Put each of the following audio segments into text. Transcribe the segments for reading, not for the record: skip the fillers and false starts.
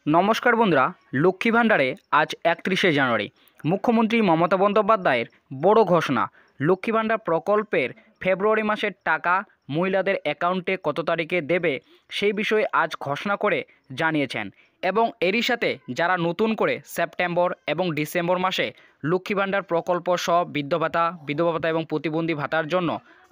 নমস্কার বন্ধুরা, লক্ষ্মী ভাণ্ডারে আজ 31শে জানুয়ারি মুখ্যমন্ত্রী মমতা বন্দ্যোপাধ্যায়ের বড় ঘোষণা। লক্ষ্মী ভাণ্ডার প্রকল্পের ফেব্রুয়ারি মাসের টাকা মহিলাদের অ্যাকাউন্টে কত তারিখে দেবে সেই বিষয়ে আজ ঘোষণা করে জানিয়েছেন। এবং এরই সাথে যারা নতুন করে সেপ্টেম্বর এবং ডিসেম্বর মাসে লক্ষ্মী ভাণ্ডার প্রকল্প সহ বৃদ্ধ ভাতা, বিধবা ভাতা এবং প্রতিবন্ধী ভাতার জন্য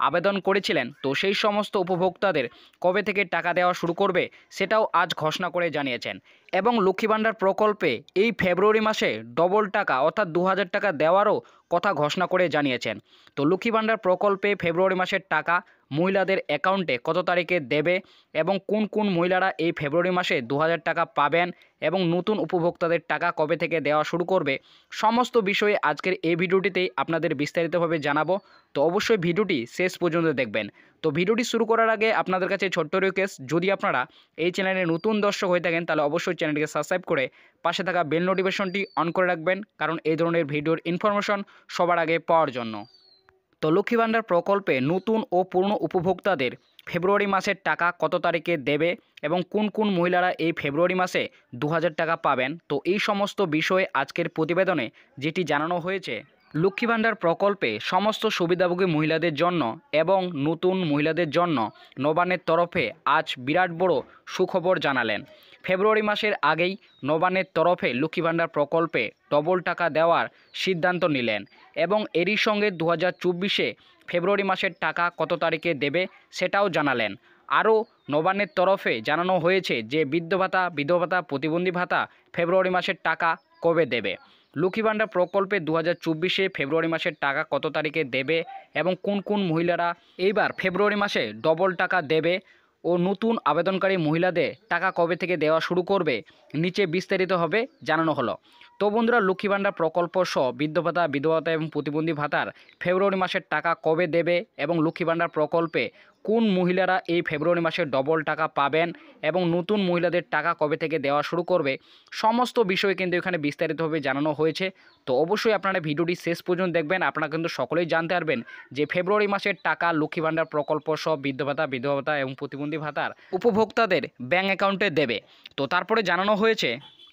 আবেদন করেছিলেন, তো সেই সমস্ত উপভোক্তাদের কবে থেকে টাকা দেওয়া শুরু করবে সেটাও আজ ঘোষণা করে জানিয়েছেন। এবং লক্ষ্মী ভাণ্ডার প্রকল্পে এই ফেব্রুয়ারি মাসে ডবল টাকা অর্থাৎ 2000 টাকা দেওয়ারও কথা ঘোষণা করে জানিয়েছেন। তো লক্ষ্মী ভাণ্ডার প্রকল্পে ফেব্রুয়ারি মাসের টাকা মহিলাদের অ্যাকাউন্টে কত তারিখে দেবে এবং কোন কোন মহিলারা এই ফেব্রুয়ারি মাসে 2000 টাকা পাবেন এবং নতুন উপভোক্তাদের টাকা কবে থেকে দেওয়া শুরু করবে, সমস্ত বিষয়ে আজকের এই ভিডিওটিতেই আপনাদের বিস্তারিতভাবে জানাবো। তো অবশ্যই ভিডিওটি শেষ পর্যন্ত দেখবেন। তো ভিডিওটি শুরু করার আগে আপনাদের কাছে ছোট্ট রিকোয়েস্ট, যদি আপনারা এই চ্যানেলে নতুন দর্শক হয়ে থাকেন তাহলে অবশ্যই চ্যানেলটিকে সাবস্ক্রাইব করে পাশে থাকা বেল নোটিফিকেশনটি অন করে রাখবেন, কারণ এই ধরনের ভিডিওর ইনফরমেশন সবার আগে পাওয়ার জন্য। তো লক্ষ্মী ভাণ্ডার প্রকল্পে নতুন ও পুরনো উপভোক্তাদের ফেব্রুয়ারি মাসের টাকা কত তারিখে দেবে এবং কোন কোন মহিলারা এই ফেব্রুয়ারি মাসে 2000 টাকা পাবেন, তো এই সমস্ত বিষয়ে আজকের প্রতিবেদনে যেটি জানানো হয়েছে। লক্ষ্মী ভাণ্ডার প্রকল্পে সমস্ত সুবিধাভোগী মহিলাদের জন্য এবং নতুন মহিলাদের জন্য নবান্নের তরফে আজ বিরাট বড় সুখবর জানালেন। ফেব্রুয়ারি মাসের আগেই নবান্নের তরফে লক্ষ্মী ভাণ্ডার প্রকল্পে ডবল টাকা দেওয়ার সিদ্ধান্ত নিলেন এবং এরই সঙ্গে 2024-এ ফেব্রুয়ারি মাসের টাকা কত তারিখে দেবে সেটাও জানালেন। আরও নবান্নের তরফে জানানো হয়েছে যে বৃদ্ধ ভাতা, বিধবা ভাতা, প্রতিবন্ধী ভাতা ফেব্রুয়ারি মাসের টাকা কবে দেবে। লক্ষ্মী ভাণ্ডার প্রকল্পে 2024-এ ফেব্রুয়ারি মাসের টাকা কত তারিখে দেবে এবং কোন কোন মহিলারা এইবার ফেব্রুয়ারি মাসে ডবল টাকা দেবে ও নতুন আবেদনকারী মহিলাদের টাকা কবে থেকে দেওয়া শুরু করবে নিচে বিস্তারিতভাবে জানানো হলো। তো বন্ধুরা, লক্ষ্মী ভাণ্ডার প্রকল্প সহ বৃদ্ধ ভাতা, বিধবা ভাতা এবং প্রতিবন্ধী ভাতার ফেব্রুয়ারি মাসের টাকা কবে দেবে এবং লক্ষ্মী ভাণ্ডার প্রকল্পে কোন মহিলারা এই ফেব্রুয়ারি মাসে ডবল টাকা পাবেন এবং নতুন মহিলাদের টাকা কবে থেকে দেওয়া শুরু করবে, সমস্ত বিষয় কিন্তু এখানে বিস্তারিতভাবে জানানো হয়েছে। তো অবশ্যই আপনারা ভিডিওটি শেষ পর্যন্ত দেখবেন, আপনারা কিন্তু সকলেই জানতে পারবেন যে ফেব্রুয়ারি মাসের টাকা লক্ষ্মী ভাণ্ডার প্রকল্প সহ বৃদ্ধ ভাতা, বিধবা ভাতা এবং প্রতিবন্ধী ভাতার উপভোক্তাদের ব্যাঙ্ক অ্যাকাউন্টে দেবে। তো তারপরে জানানো হয়েছে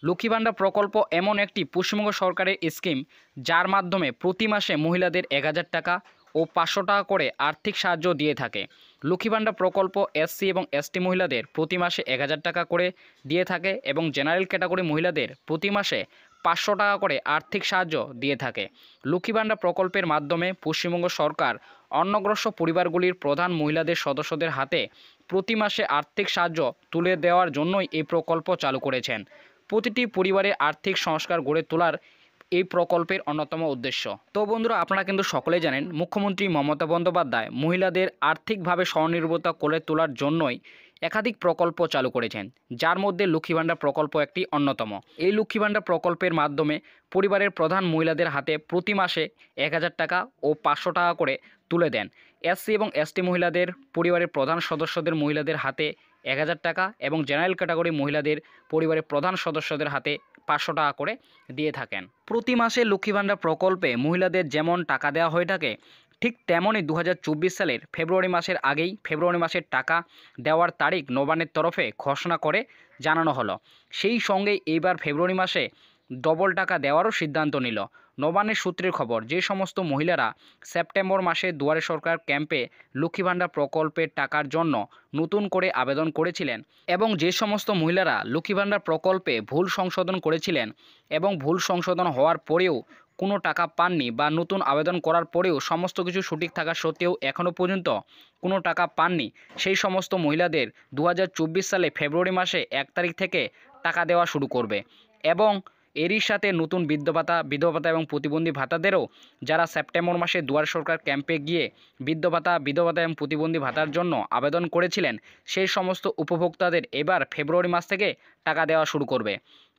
লক্ষ্মী ভাণ্ডার প্রকল্প এমন একটি পশ্চিমবঙ্গ সরকারের স্কিম যার মাধ্যমে প্রতি মাসে মহিলাদের 1000 টাকা ও 500 টাকা করে আর্থিক সাহায্য দিয়ে থাকে। লক্ষ্মী ভাণ্ডার প্রকল্প এসসি এবং এসটি মহিলাদের প্রতি মাসে 1000 টাকা করে দিয়ে থাকে এবং জেনারেল ক্যাটাগরি মহিলাদের প্রতি মাসে 500 টাকা করে আর্থিক সাহায্য দিয়ে থাকে। লক্ষ্মী ভাণ্ডার প্রকল্পের মাধ্যমে পশ্চিমবঙ্গ সরকার অন্নগ্রস্ত পরিবারগুলির প্রধান মহিলাদের সদস্যদের হাতে প্রতি মাসে আর্থিক সাহায্য তুলে দেওয়ার জন্যই এই প্রকল্প চালু করেছেন। প্রতিটি পরিবারের আর্থিক সংস্কার গড়ে তোলার এই প্রকল্পের অন্যতম উদ্দেশ্য। তো বন্ধুরা, আপনারা কিন্তু সকলেই জানেন মুখ্যমন্ত্রী মমতা বন্দ্যোপাধ্যায় মহিলাদের আর্থিকভাবে স্বনির্ভরতা করে তোলার জন্যই একাধিক প্রকল্প চালু করেছেন, যার মধ্যে লক্ষ্মী ভাণ্ডার প্রকল্প একটি অন্যতম। এই লক্ষ্মী ভাণ্ডার প্রকল্পের মাধ্যমে পরিবারের প্রধান মহিলাদের হাতে প্রতি মাসে 1000 টাকা ও 500 টাকা করে তুলে দেন। এসসি এবং এসটি মহিলাদের পরিবারের প্রধান সদস্যদের মহিলাদের হাতে 1000 টাকা এবং জেনারেল ক্যাটাগরি মহিলাদের পরিবারের প্রধান সদস্যদের হাতে 500 টাকা করে দিয়ে থাকেন। প্রতি মাসে লক্ষ্মী ভাণ্ডার প্রকল্পে মহিলাদের যেমন টাকা দেওয়া হয়ে থাকে, ঠিক তেমনই 2024 সালের ফেব্রুয়ারি মাসের আগেই ফেব্রুয়ারি মাসের টাকা দেওয়ার তারিখ নবান্নের তরফে ঘোষণা করে জানানো হলো। সেই সঙ্গে এইবার ফেব্রুয়ারি মাসে ডবল টাকা দেওয়ারও সিদ্ধান্ত নিল। নবান্নের সূত্রের খবর, যে সমস্ত মহিলারা সেপ্টেম্বর মাসে দুয়ারে সরকার ক্যাম্পে লক্ষ্মী ভাণ্ডার প্রকল্পের টাকার জন্য নতুন করে আবেদন করেছিলেন এবং যে সমস্ত মহিলারা লক্ষ্মী ভাণ্ডার প্রকল্পে ভুল সংশোধন করেছিলেন এবং ভুল সংশোধন হওয়ার পরেও কোনো টাকা পাননি বা নতুন আবেদন করার পরেও সমস্ত কিছু সঠিক থাকা সত্ত্বেও এখনও পর্যন্ত কোনো টাকা পাননি, সেই সমস্ত মহিলাদের 2024 সালে ফেব্রুয়ারি মাসে 1 তারিখ থেকে টাকা দেওয়া শুরু করবে। এবং এরই সাথে নতুন বৃদ্ধ ভাতা, বিধবা ভাতা এবং প্রতিবন্ধী ভাতাদেরও যারা সেপ্টেম্বর মাসে দুয়ারে সরকার ক্যাম্পে গিয়ে বৃদ্ধ ভাতা, বিধবা ভাতা এবং প্রতিবন্ধী ভাতার জন্য আবেদন করেছিলেন, সেই সমস্ত উপভোক্তাদের এবার ফেব্রুয়ারি মাস থেকে টাকা দেওয়া শুরু করবে।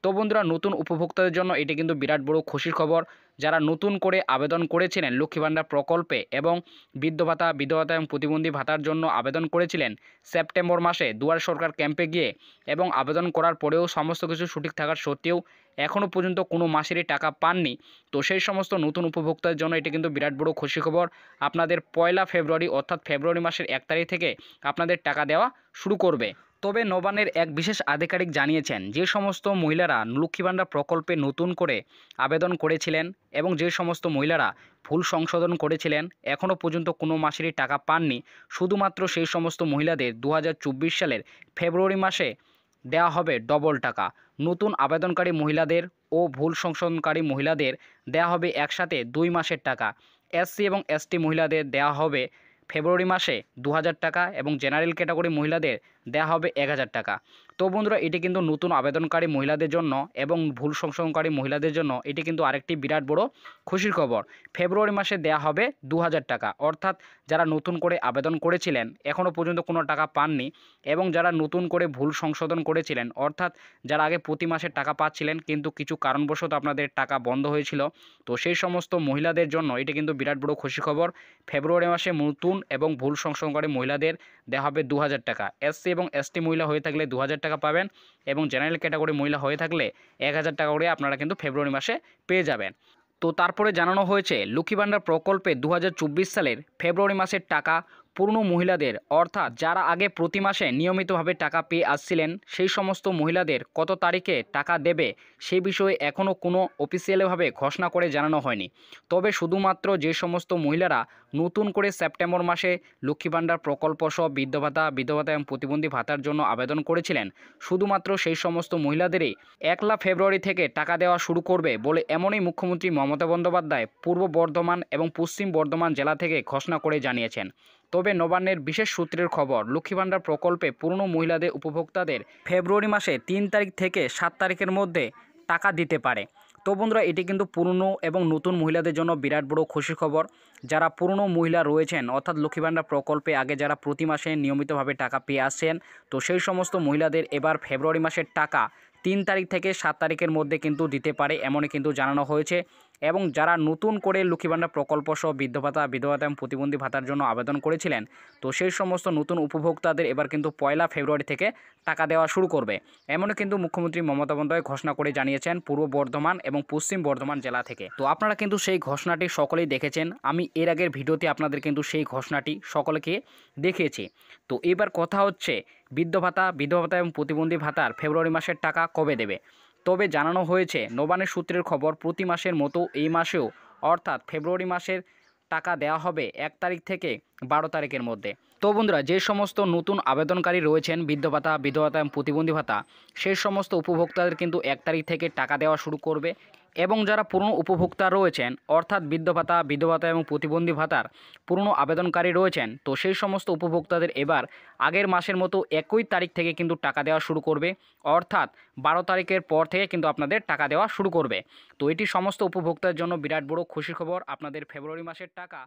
তো বন্ধুরা, নতুন উপভোক্তাদের জন্য এটি কিন্তু বিরাট বড় খুশির খবর। যারা নতুন করে আবেদন করেছিলেন লক্ষ্মী ভাণ্ডার প্রকল্পে এবং বৃদ্ধ ভাতা, বিধবা ভাতা এবং প্রতিবন্ধী ভাতার জন্য আবেদন করেছিলেন সেপ্টেম্বর মাসে দুয়ারে সরকার ক্যাম্পে গিয়ে এবং আবেদন করার পরেও সমস্ত কিছু সঠিক থাকার সত্ত্বেও এখনও পর্যন্ত কোনো মাসেরই টাকা পাননি, তো সেই সমস্ত নতুন উপভোক্তাদের জন্য এটি কিন্তু বিরাট বড় খুশি খবর। আপনাদের 1 ফেব্রুয়ারি অর্থাৎ ফেব্রুয়ারি মাসের 1 তারিখ থেকে আপনাদের টাকা দেওয়া শুরু করবে। তবে নবান্নের এক বিশেষ আধিকারিক জানিয়েছেন, যে সমস্ত মহিলারা লক্ষ্মী ভাণ্ডার প্রকল্পে নতুন করে আবেদন করেছিলেন এবং যে সমস্ত মহিলারা ভুল সংশোধন করেছিলেন এখনও পর্যন্ত কোনো মাসেরই টাকা পাননি, শুধুমাত্র সেই সমস্ত মহিলাদের 2024 সালের ফেব্রুয়ারি মাসে দেওয়া হবে ডবল টাকা। নতুন আবেদনকারী মহিলাদের ও ভুল সংশোধনকারী মহিলাদের দেওয়া হবে একসাথে 2 মাসের টাকা। এসসি এবং এসটি মহিলাদের দেওয়া হবে ফেব্রুয়ারি মাসে 2000 টাকা এবং জেনারেল ক্যাটাগরি মহিলাদের দেওয়া হবে 1000 টাকা। তো বন্ধুরা, এটি কিন্তু নতুন আবেদনকারী মহিলাদের জন্য এবং ভুল সংশোধনকারী মহিলাদের জন্য এটি কিন্তু আরেকটি বিরাট বড় খুশির খবর। ফেব্রুয়ারি মাসে দেওয়া হবে 2000 টাকা, অর্থাৎ যারা নতুন করে আবেদন করেছিলেন এখনও পর্যন্ত কোনো টাকা পাননি এবং যারা নতুন করে ভুল সংশোধন করেছিলেন, অর্থাৎ যারা আগে প্রতি মাসে টাকা পাচ্ছিলেন কিন্তু কিছু কারণবশত আপনাদের টাকা বন্ধ হয়েছিল, তো সেই সমস্ত মহিলাদের জন্য এটি কিন্তু বিরাট বড় খুশি খবর। ফেব্রুয়ারি মাসে নতুন এবং ভুল সংশোধনকারী মহিলাদের দেওয়া হবে 2000 টাকা। এসসি এবং এসটি মহিলা হয়ে থাকলে 2000 টাকা পাবেন এবং জেনারেল ক্যাটাগরি মহিলা হয়ে থাকলে 1000 টাকা করে আপনারা কিন্তু ফেব্রুয়ারি মাসে পেয়ে যাবেন। তো তারপরে জানানো হয়েছে লক্ষ্মী ভাণ্ডার প্রকল্পে 2024 সালের ফেব্রুয়ারি মাসের টাকা পূর্ণ মহিলাদের, অর্থাৎ যারা আগে প্রতি মাসে নিয়মিতভাবে টাকা পেয়ে আসছিলেন সেই সমস্ত মহিলাদের কত তারিখে টাকা দেবে সেই বিষয়ে এখনও কোনো অফিসিয়ালিভাবে ঘোষণা করে জানানো হয়নি। তবে শুধুমাত্র যে সমস্ত মহিলারা নতুন করে সেপ্টেম্বর মাসে লক্ষ্মী ভাণ্ডার প্রকল্প সহ বিধবা এবং প্রতিবন্ধী ভাতার জন্য আবেদন করেছিলেন, শুধুমাত্র সেই সমস্ত মহিলাদেরই 1 ফেব্রুয়ারি থেকে টাকা দেওয়া শুরু করবে বলে এমনই মুখ্যমন্ত্রী মমতা বন্দ্যোপাধ্যায় পূর্ব বর্ধমান এবং পশ্চিম বর্ধমান জেলা থেকে ঘোষণা করে জানিয়েছেন। তবে নবান্নের বিশেষ সূত্রের খবর, লক্ষ্মী ভাণ্ডার প্রকল্পে পূর্ণ মহিলাদের উপভোক্তাদের ফেব্রুয়ারি মাসে 3 তারিখ থেকে 7 তারিখের মধ্যে টাকা দিতে পারে। তো বন্ধুরা, এটি কিন্তু পুরনো এবং নতুন মহিলাদের জন্য বিরাট বড় খুশির খবর। যারা পুরনো মহিলা রয়েছেন, অর্থাৎ লক্ষ্মী ভাণ্ডার প্রকল্পে আগে যারা প্রতি মাসে নিয়মিতভাবে টাকা পেয়ে আসছেন, তো সেই সমস্ত মহিলাদের এবার ফেব্রুয়ারি মাসের টাকা 3 তারিখ থেকে 7 তারিখের মধ্যে কিন্তু দিতে পারে, এমনই কিন্তু জানানো হয়েছে। এবং যারা নতুন করে লক্ষ্মী ভাণ্ডার প্রকল্প সহ বিধবা এবং প্রতিবন্ধী ভাতার জন্য আবেদন করেছিলেন, তো সেই সমস্ত নতুন উপভোক্তাদের এবার কিন্তু 1 ফেব্রুয়ারি থেকে টাকা দেওয়া শুরু করবে, এমনই কিন্তু মুখ্যমন্ত্রী মমতা বন্দ্যোপাধ্যায় ঘোষণা করে জানিয়েছেন পূর্ব বর্ধমান এবং পশ্চিম বর্ধমান জেলা থেকে। তো আপনারা কিন্তু সেই ঘোষণাটি সকলেই দেখেছেন, আমি এর আগের ভিডিওতে আপনাদের কিন্তু সেই ঘোষণাটি সকলকে দেখিয়েছি। তো এবার কথা হচ্ছে বিধবা ভাতা এবং প্রতিবন্ধী ভাতার ফেব্রুয়ারি মাসের টাকা কবে দেবে। তবে জানানো হয়েছে নবান্নের সূত্রের খবর, প্রতি মাসের মতো এই মাসেও, অর্থাৎ ফেব্রুয়ারি মাসের টাকা দেওয়া হবে 1 তারিখ থেকে 12 তারিখের মধ্যে। তো বন্ধুরা, যে সমস্ত নতুন আবেদনকারী রয়েছেন বিধবা এবং প্রতিবন্ধী ভাতা, সেই সমস্ত উপভোক্তাদের কিন্তু 1 তারিখ থেকে টাকা দেওয়া শুরু করবে। এবং যারা পুরনো উপভোক্তা রয়েছেন, অর্থাৎ বিধবা এবং প্রতিবন্ধী ভাতার পুরনো আবেদনকারী রয়েছেন, তো সেই সমস্ত উপভোক্তাদের এবার আগের মাসের মতো 1 তারিখ থেকে কিন্তু টাকা দেওয়া শুরু করবে, অর্থাৎ 12 তারিখের পর থেকে কিন্তু আপনাদের টাকা দেওয়া শুরু করবে। তো এটি সমস্ত উপভোক্তার জন্য বিরাট বড় খুশির খবর, আপনাদের ফেব্রুয়ারি মাসের টাকা